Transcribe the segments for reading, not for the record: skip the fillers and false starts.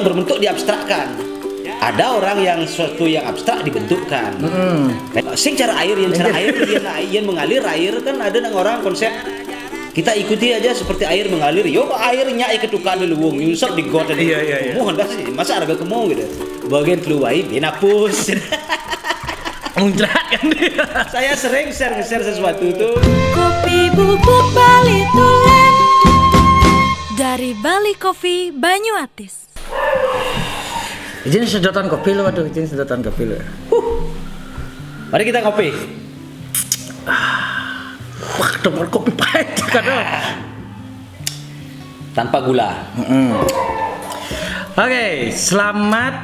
berbentuk diabstrakkan. Ada orang yang sesuatu yang abstrak dibentukkan. Sing cara air yang mengalir air kan ada nang orang konsep kita ikuti aja seperti air mengalir. Yo airnya ketukan di luwung nyusap di got tadi. Mohon dah sih masa harga kemau gitu. Bagian keluai binapus. Muncrat kan dia. Saya sering share sesuatu tuh. Kopi bubuk Bali Tulen dari Bali Coffee Banyuatis. Izin sedotan kopi lo, waduh, izin sedotan kopi lo. Mari kita ngopi. Wah, tempat kopi pahit kadang. Tanpa gula. Oke, selamat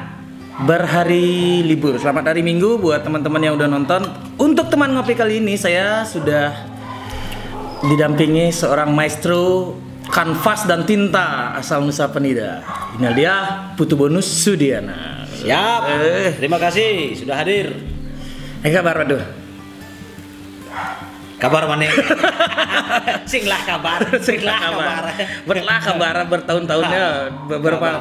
berhari libur. Selamat hari Minggu buat teman-teman yang udah nonton. Untuk teman ngopi kali ini saya sudah didampingi seorang maestro kanvas dan tinta asal Nusa Penida. Ini dia Putu Bonus Sudiana. Siap. Terima kasih sudah hadir. Kabar waduh. Kabar mana? Singlah kabar. Berlah kabar bertahun-tahunnya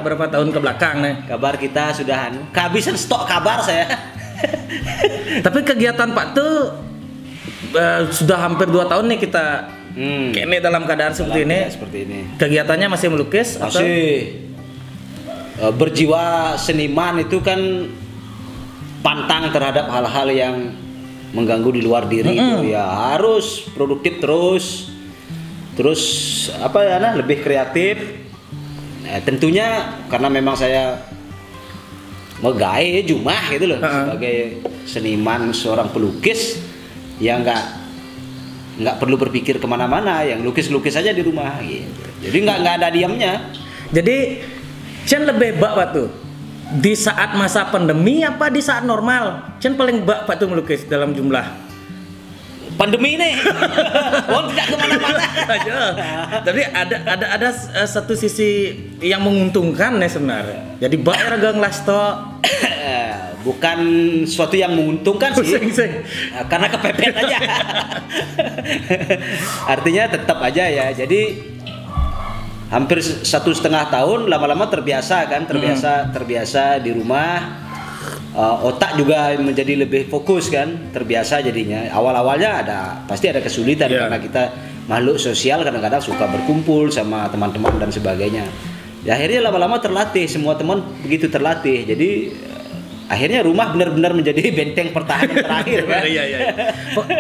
berapa tahun ke belakang nih. Kabar kita sudah kehabisan stok kabar saya. Tapi kegiatan Pak tuh sudah hampir 2 tahun nih kita kayaknya dalam keadaan seperti ini. Kegiatannya masih melukis masih atau? Berjiwa seniman itu kan pantang terhadap hal-hal yang mengganggu di luar diri itu ya harus produktif terus apa ya lebih kreatif. Tentunya karena memang saya ngegawe jumah gitu loh sebagai seniman seorang pelukis yang nggak perlu berpikir kemana-mana, yang lukis aja di rumah gitu. Jadi nggak ada diamnya. Jadi Chen lebih bak tuh di saat masa pandemi apa di saat normal? Chen paling bak tuh melukis dalam jumlah pandemi nih. Wong tidak kemana-mana aja. Tapi ada satu sisi yang menguntungkan nih sebenarnya. Jadi bak ragang lasto. Bukan sesuatu yang menguntungkan sih, karena kepepet aja. Artinya tetap aja ya. Jadi hampir 1,5 tahun lama-lama terbiasa di rumah. Otak juga menjadi lebih fokus kan, terbiasa jadinya. Awal-awalnya pasti ada kesulitan karena kita makhluk sosial, kadang-kadang suka berkumpul sama teman-teman dan sebagainya. Ya, akhirnya lama-lama terlatih, semua teman begitu terlatih. Jadi akhirnya rumah benar-benar menjadi benteng pertahanan terakhir kan. Iya.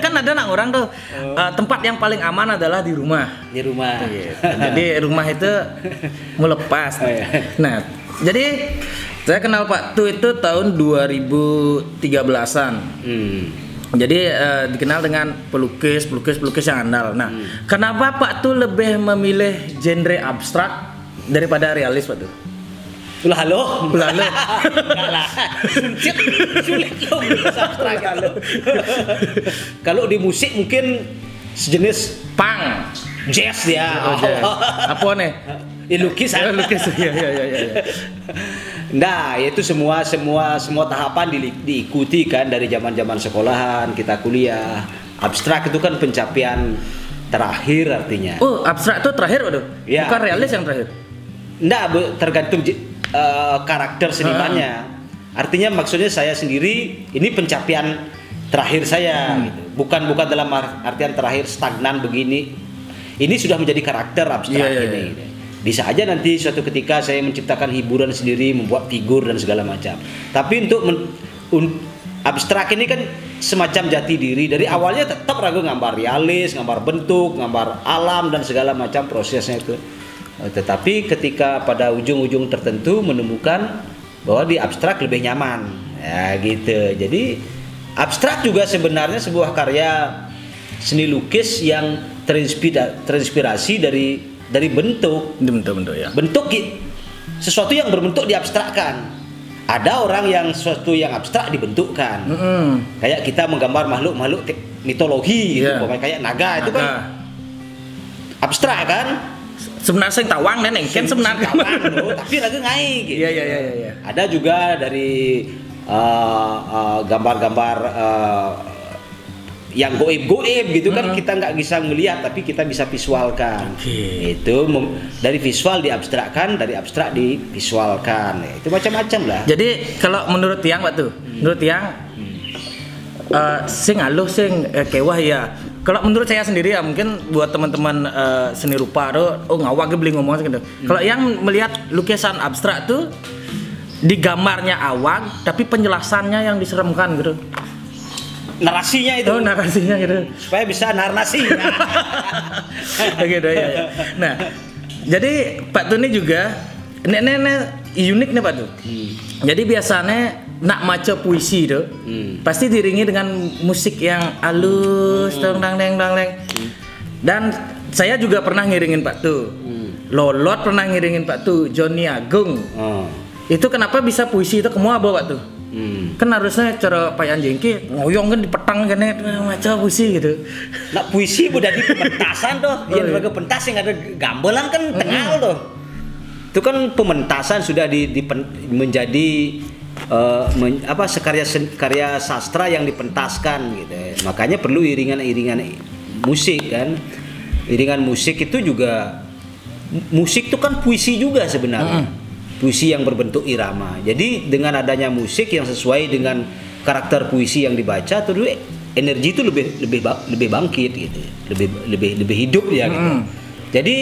Kan ada orang tuh tempat yang paling aman adalah di rumah. Di rumah. Jadi rumah itu melepas. Nah, jadi saya kenal Pak Tu itu tahun 2013-an. Jadi dikenal dengan pelukis yang andal. Nah, kenapa Pak Tu lebih memilih genre abstrak daripada realis Pak Tu? Ulah halo. Enggak lah. Sulit loh abstrak halo. Kalau di musik mungkin sejenis punk, jazz ya. Apa nih? Lukisan. Lukis. Iya. Nah, itu semua tahapan diikuti kan dari zaman sekolahan, kita kuliah. Abstrak itu kan pencapaian terakhir artinya. Oh, abstrak itu terakhir waduh. Ya. Bukan realis yang terakhir. Enggak, tergantung karakter senimannya. Artinya maksudnya saya sendiri ini pencapaian terakhir saya gitu. Bukan dalam artian terakhir stagnan begini. Ini sudah menjadi karakter abstrak ini. Gitu. Bisa aja nanti suatu ketika saya menciptakan hiburan sendiri, membuat figur dan segala macam. Tapi untuk abstrak ini kan semacam jati diri. Dari awalnya tetap ragu gambar realis, gambar bentuk, gambar alam dan segala macam prosesnya itu. Tetapi ketika pada ujung-ujung tertentu menemukan bahwa di abstrak lebih nyaman. Ya gitu. Jadi abstrak juga sebenarnya sebuah karya seni lukis yang terinspirasi dari bentuk ya. Bentuk sesuatu yang berbentuk diabstrakkan. Ada orang yang sesuatu yang abstrak dibentukkan. Kayak kita menggambar makhluk mitologi gitu, kayak naga itu kan abstrak kan. Sebenarnya saya tawang dan engken sebenarnya tapi lagi ngai gitu. Iya. Ada juga dari gambar-gambar yang goib-goib gitu kan kita nggak bisa melihat tapi kita bisa visualkan. Itu dari visual diabstrakkan, dari abstrak divisualkan. Itu macam-macam lah. Jadi kalau menurut Tiang Pak tuh, menurut Tiang sing aluh sing kewah ya. Kalau menurut saya sendiri ya mungkin buat teman-teman seni rupa tuh ngawak beli ngomong gitu. Kalau yang melihat lukisan abstrak tuh di gambarnya awak tapi penjelasannya yang diseremkan gitu. Narasinya itu. Oh, narasinya gitu. Supaya bisa narasi. Gitu ya. Nah, jadi Pak Tuh ini juga nenek unik nih Pak Tuh. Jadi biasanya nak maca puisi tuh pasti diringi dengan musik yang halus, dang. Dan saya juga pernah ngiringin Pak Tuh. Lolot pernah ngiringin Pak Tuh, Johnny Agung. Itu kenapa bisa puisi itu kemua bawa Pak Tuh? Kan harusnya cara Pak Jengki ngoyong kan di petang kan maca puisi gitu. Nak puisi udah di pementasan tuh, yang sebagai pentas yang ada gambelan kan tengah tuh. Itu kan pementasan sudah menjadi karya sastra yang dipentaskan gitu. Makanya perlu iringan musik kan. Iringan musik itu juga musik itu kan puisi juga sebenarnya. Puisi yang berbentuk irama. Jadi dengan adanya musik yang sesuai dengan karakter puisi yang dibaca, tuh energi itu lebih bangkit gitu, lebih hidup ya gitu. Jadi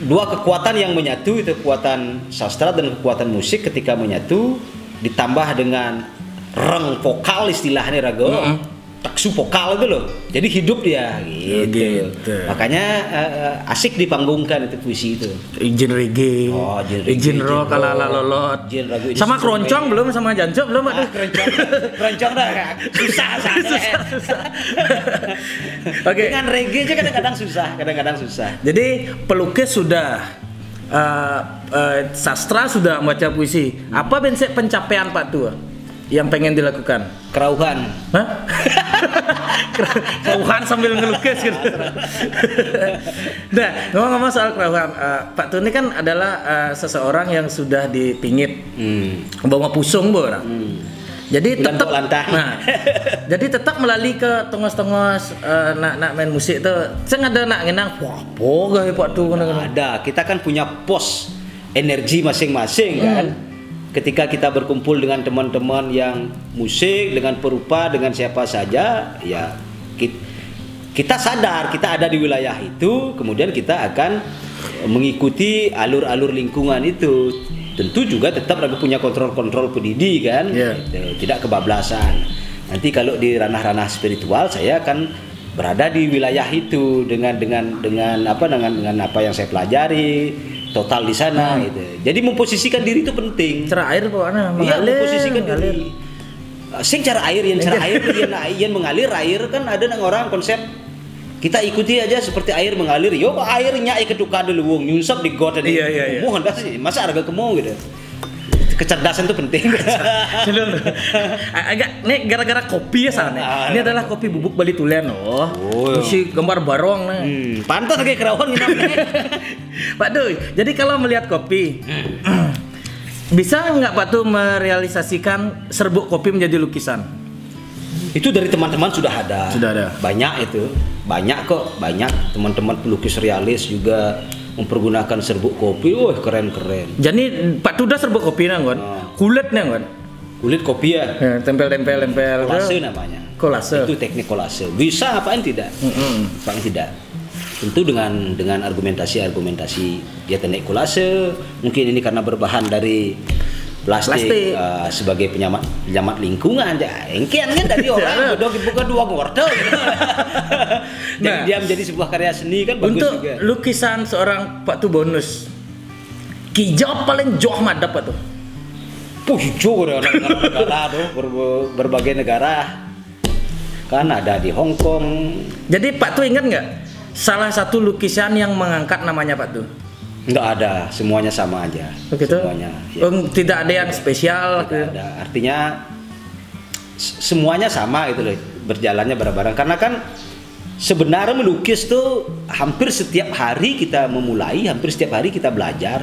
dua kekuatan yang menyatu itu kekuatan sastra dan kekuatan musik ketika menyatu ditambah dengan reng vokal istilahnya Rago. Taksu vokal itu loh, jadi hidup dia gitu. Makanya asik dipanggungkan itu puisi itu. Izin reggae, izin rock ala lolot, sama keroncong belum, sama jancok belum Pak? Keroncong dah susah. Oke. Dengan reggae aja kadang-kadang susah. Jadi pelukis sudah, sastra sudah membaca puisi. Apa bentuk pencapaian Pak Tua yang pengen dilakukan? Kerauhan. Hah? Kerauhan sambil ngelukis gitu. Nah, ngomong-ngomong soal kerauhan, Pak Tuh ini kan adalah seseorang yang sudah dipingit bawa pusung orang. Jadi tetap jadi tetap melalui ke tongos-tongos nak main musik tuh. Saya ada nak ngenang apa gaya Pak Tuh ada. Kita kan punya pos energi masing-masing kan. Ketika kita berkumpul dengan teman-teman yang musik, dengan perupa, dengan siapa saja, ya kita sadar kita ada di wilayah itu, kemudian kita akan mengikuti alur-alur lingkungan itu. Tentu juga tetap punya kontrol-kontrol pendidih kan, tidak kebablasan. Nanti kalau di ranah-ranah spiritual saya akan berada di wilayah itu dengan apa yang saya pelajari. Total di sana gitu. Jadi memposisikan diri itu penting. Cara air pokoknya mengalir. Iya, memposisikan diri. Sing cara air yang mengalir air kan ada orang konsep kita ikuti aja seperti air mengalir. Yo kok airnya ketuka dulu wong nyunsap di got tadi. Iya. Mohon dah sih. Masa harga kemo gitu. Kecerdasan itu penting. Agak nih gara-gara kopi ya sana. Ini adalah kopi bubuk Bali Tulen loh. Isi gambar barong nih. Pantas kayak kerawang nginapnya. Pak Tuh, jadi kalau melihat kopi, bisa nggak Pak Tuh merealisasikan serbuk kopi menjadi lukisan? Itu dari teman-teman sudah ada. Banyak itu, banyak teman-teman pelukis realis juga mempergunakan serbuk kopi. Keren. Jadi Pak Tuh udah serbuk kopi nanggon, kulitnya nanggon. Kulit kopi ya. Tempel. Kolase namanya. Kolase. Itu teknik kolase. Bisa apaan tidak? Apaan tidak? Tentu dengan argumentasi dia teknik kolase. Mungkin ini karena berbahan dari plastik. Sebagai penyamat lingkungan aja. Engkian kan dari orang bukan dua ngordo gitu. Jadi dia menjadi sebuah karya seni kan bagus untuk juga. Lukisan seorang Pak Tuh bonus. Kijau paling jauh madap Pak Tuh. Hijau negara tuh berbagai negara. Kan ada di Hong Kong. Jadi Pak Tuh ingat nggak salah satu lukisan yang mengangkat namanya Pak Tuh? Nggak ada, semuanya sama aja. Begitu? Semuanya. Ya. Tidak ada yang spesial. Tidak ada. Artinya semuanya sama itu loh, berjalannya bareng-bareng. Karena kan sebenarnya melukis tuh hampir setiap hari kita memulai, hampir setiap hari kita belajar.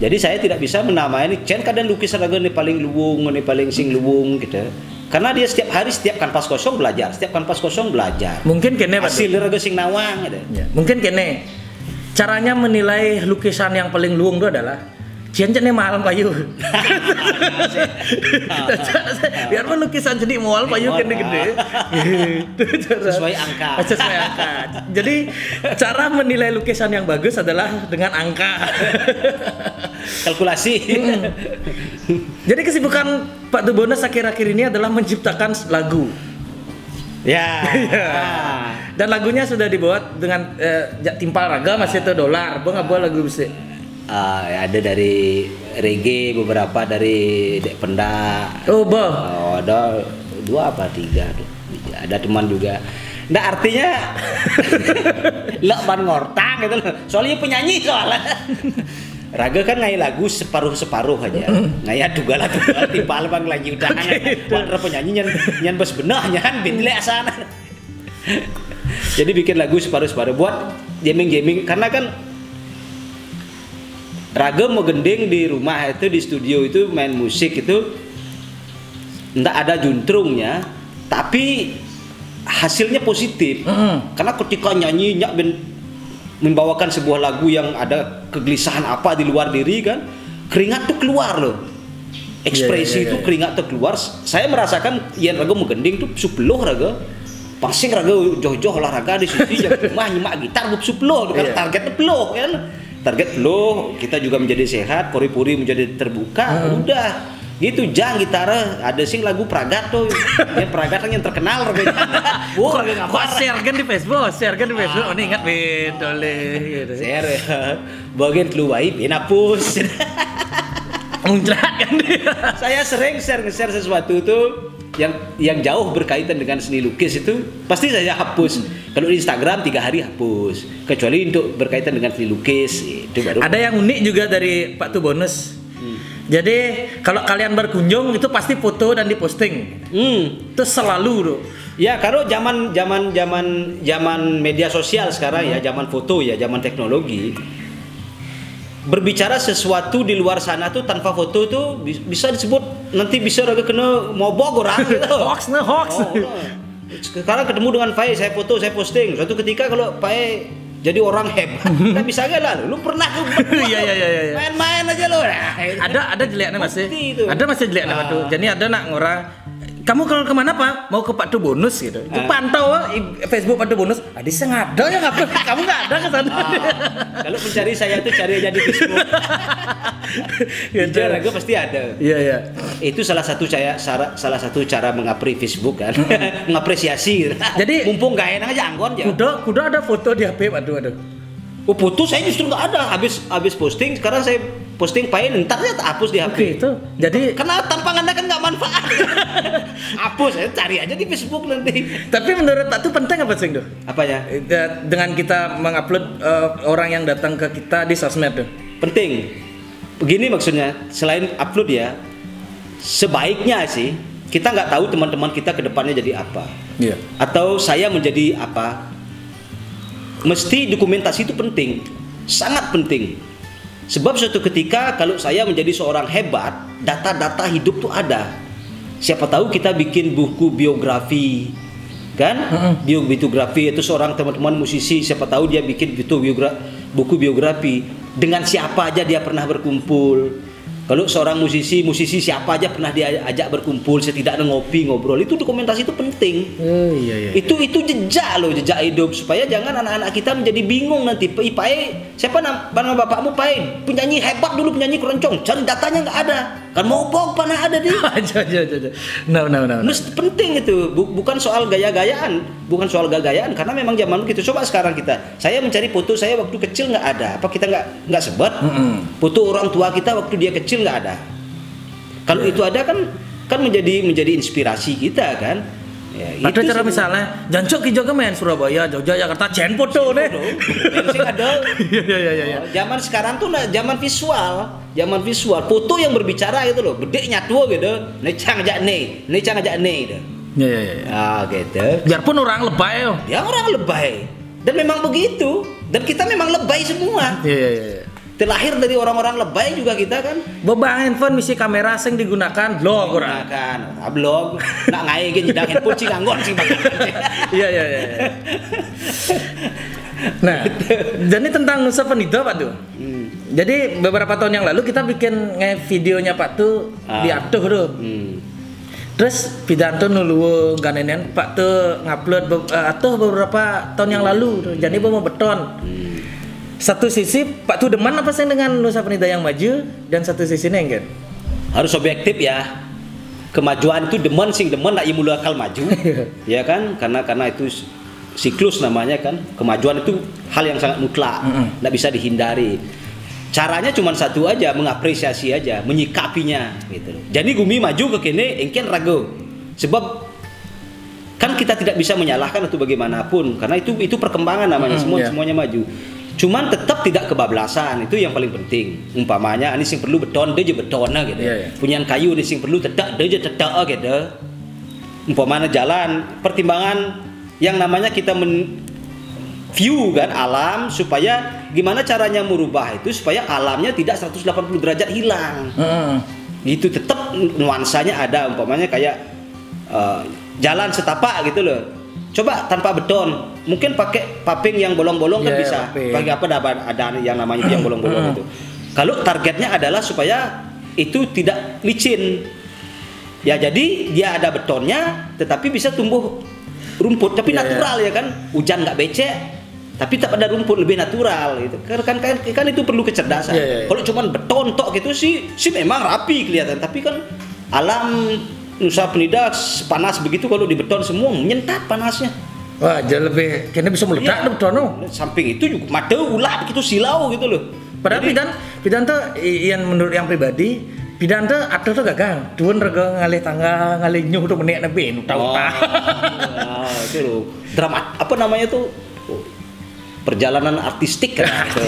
Jadi saya tidak bisa menamai ini Chen kadang lukisan Raga ini paling luwung, ini paling sing luwung gitu. Karena dia setiap hari setiap kanvas kosong belajar, setiap kanvas kosong belajar. Mungkin kene hasil Raga sing nawang gitu. Ya. Mungkin kene caranya menilai lukisan yang paling luwung itu adalah Cian-ciannya mahal payu. Biarpun lukisan jadi mahal payu gede-gede. Sesuai angka. Sesuai angka. Jadi cara menilai lukisan yang bagus adalah dengan angka. Kalkulasi. Jadi kesibukan Pak Tubonas akhir-akhir ini adalah menciptakan lagu. Ya. Dan lagunya sudah dibuat dengan timpal raga masih itu dolar. Bang apa lagu bisa? Ada dari reggae, beberapa dari Dek Penda. Oh, bah. Ada 2 apa 3. Ada teman juga. Nah artinya lek ban ngortang gitu loh. Soalnya penyanyi soalnya. Raga kan ngai lagu separuh-separuh aja. Ngaya duga timpal bang lagi udah kan penyanyi nyan bos benahnya kan bintle asana. Jadi bikin lagu separuh-separuh buat jamming karena kan Raga mau gending di rumah itu, di studio itu main musik itu enggak ada juntrungnya, tapi hasilnya positif. Karena ketika nyanyi membawakan sebuah lagu yang ada kegelisahan apa di luar diri kan, keringat tuh keluar loh. Ekspresi itu keringat tuh keluar. Saya merasakan yang Raga mau gending tuh supeloh Raga. Pasing Raga joh-joh olahraga di sini jam rumah nyimak gitar supeloh kan targetnya peloh kan. Target lo kita juga menjadi sehat, pori-pori menjadi terbuka, udah gitu. Jang gitar ada sing lagu Pragat tuh, yang Pragat yang terkenal reganya. Wah, share kan di Facebook, Oh, ini ingat bedole gitu. Share bagian keluai pinapus. Muncrat kan dia. Saya sering share sesuatu tuh yang jauh berkaitan dengan seni lukis itu pasti saya hapus. Kalau di Instagram 3 hari hapus. Kecuali untuk berkaitan dengan seni lukis itu baru. Ada yang unik juga dari Pak Tubonas. Jadi kalau kalian berkunjung itu pasti foto dan diposting. Itu selalu tuh. Ya kalau zaman media sosial sekarang ya, zaman foto ya, zaman teknologi. Berbicara sesuatu di luar sana tuh tanpa foto tuh bisa disebut nanti bisa Raga kena mobok orang gitu. hoax. Sekarang ketemu dengan Pai, saya foto, saya posting. Suatu ketika kalau Pai jadi orang hebat, nggak bisa gak lah. Lu pernah ke Iya. main-main aja lo. Ada jeleknya masih. Ada masih jeleknya Pak tuh. Jadi ada nak ngora. Kamu kalau kemana Pak? Mau ke Pak Tubonas gitu. Itu pantau Facebook Pak Tubonas. Adi sengaja ya ngapa? Kamu nggak ada ke sana. Kalau mencari saya tuh cari aja di Facebook. Raga pasti ada. Iya. Itu salah satu cara mengapresiasi Facebook kan. Mengapresiasi. Jadi mumpung gak enak aja anggon ya. Kuda ada foto di HP aduh. Oh foto saya justru nggak ada. Habis posting sekarang saya posting pain ntar ya tak hapus di HP. Oke, itu. Jadi karena tampangannya kan nggak manfaat. Hapus saya cari aja di Facebook nanti. Tapi menurut Pak tuh penting apa sih tuh? Apanya? Dengan kita mengupload orang yang datang ke kita di sosmed tuh. Penting. Begini maksudnya, selain upload ya, sebaiknya sih kita nggak tahu teman-teman kita ke depannya jadi apa. Iya. Atau saya menjadi apa. Mesti dokumentasi itu penting, sangat penting. Sebab suatu ketika kalau saya menjadi seorang hebat, data-data hidup tuh ada. Siapa tahu kita bikin buku biografi, kan? Biografi itu seorang teman-teman musisi, siapa tahu dia bikin buku biografi dengan siapa aja dia pernah berkumpul. Kalau seorang musisi siapa aja pernah diajak berkumpul, setidaknya ngopi, ngobrol, itu dokumentasi itu penting. Iya. Itu jejak hidup supaya jangan anak-anak kita menjadi bingung nanti. Pai, siapa nama bapakmu Pai? Penyanyi hebat dulu, penyanyi keroncong. Cari datanya nggak ada. Kan mau mana ada dia? Aja. No. Penting itu, bukan soal gaya-gayaan, karena memang zaman gitu. Coba sekarang saya mencari foto saya waktu kecil nggak ada. Apa kita nggak sebat? Foto orang tua kita waktu dia kecil nggak ada. Kalau itu ada kan menjadi inspirasi kita kan. Ya, ada cara misalnya jancok ki Joga main Surabaya, Jogja, Jakarta, jen foto nih. Sing ada. Iya. Zaman sekarang tuh zaman visual, foto yang berbicara itu loh. Bedek nyatu gitu. Necang ajak nih gitu. Iya. Gitu. Biarpun orang lebay ya orang lebay. Dan memang begitu. Dan kita memang lebay semua. Iya. terlahir dari orang-orang lebay juga kita kan. Boba handphone misi kamera sing digunakan blog orang. Gunakan blog, nak ngai ke nyedak handphone sing anggon sing bakal. Iya. Nah, jadi tentang Nusa Penida Pak tuh. Jadi beberapa tahun yang lalu kita bikin videonya Pak tuh diatuh tuh. Terus pidato nuluwo ganenen Pak tuh ngupload atau beberapa tahun yang lalu tuh. Jadi mau beton. Satu sisi Pak tuh demen apa sih dengan Nusa Penida yang maju dan satu sisinya enggak? Harus objektif ya. Kemajuan itu demen nak mulu akal maju. Ya kan? Karena itu siklus namanya kan. Kemajuan itu hal yang sangat mutlak. Enggak bisa dihindari. Caranya cuma satu aja, mengapresiasi aja, menyikapinya gitu. Jadi Gumi maju ke kini engken ragu. Sebab kan kita tidak bisa menyalahkan atau bagaimanapun karena itu perkembangan namanya, semuanya maju. Cuman tetap tidak kebablasan, itu yang paling penting. Umpamanya ini sing perlu beton dia je beton gitu. Punyaan kayu ini sing perlu tedak dia je tedak gitu. Umpamanya jalan, pertimbangan yang namanya kita view kan alam supaya gimana caranya merubah itu supaya alamnya tidak 180 derajat hilang. Gitu tetap nuansanya ada, umpamanya kayak jalan setapak gitu loh. Coba tanpa beton, mungkin pakai paving yang bolong-bolong kan bisa. Pakai apa ada yang namanya yang bolong-bolong itu. Kalau targetnya adalah supaya itu tidak licin. Ya jadi dia ada betonnya tetapi bisa tumbuh rumput tapi natural ya kan. Hujan nggak becek tapi tak ada rumput, lebih natural gitu. Kan itu perlu kecerdasan. Kalau cuma beton tok gitu sih memang rapi kelihatan, tapi kan alam Nusa Penida panas begitu kalau di beton semua menyentat panasnya. Wah, jadi lebih kayaknya bisa meledak beton no. Samping itu juga mata ulah begitu silau gitu loh. Padahal pidan tuh yang menurut yang pribadi pidan tuh atau tuh gagal. Tuan rega ngalih tangga ngalih nyuh tuh menek nabe tahu tak. Itu loh. Drama apa namanya tuh? Perjalanan artistik kan gitu.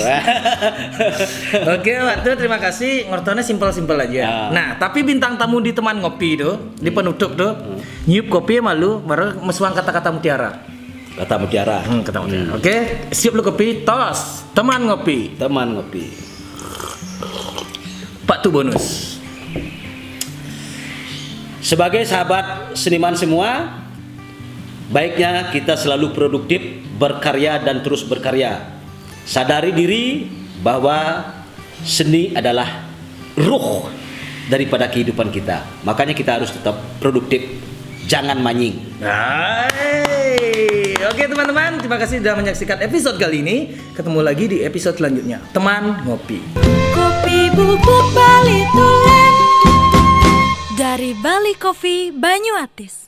Oke, waktu terima kasih. Ngortonnya simpel-simpel aja. Nah, tapi bintang tamu di teman ngopi tuh, di penutup tuh, nyiup kopi malu, baru mesuang kata-kata mutiara. Kata mutiara. Kata mutiara. Oke, siap lu kopi, tos. Teman ngopi. Teman ngopi. Pak tuh bonus. Sebagai sahabat seniman semua, baiknya kita selalu produktif, berkarya dan terus berkarya. Sadari diri bahwa seni adalah ruh daripada kehidupan kita. Makanya kita harus tetap produktif, jangan manying. Oke teman-teman, terima kasih sudah menyaksikan episode kali ini. Ketemu lagi di episode selanjutnya. Teman Ngopi. Kopi bubuk Bali Tulen dari Bali Coffee Banyuatis.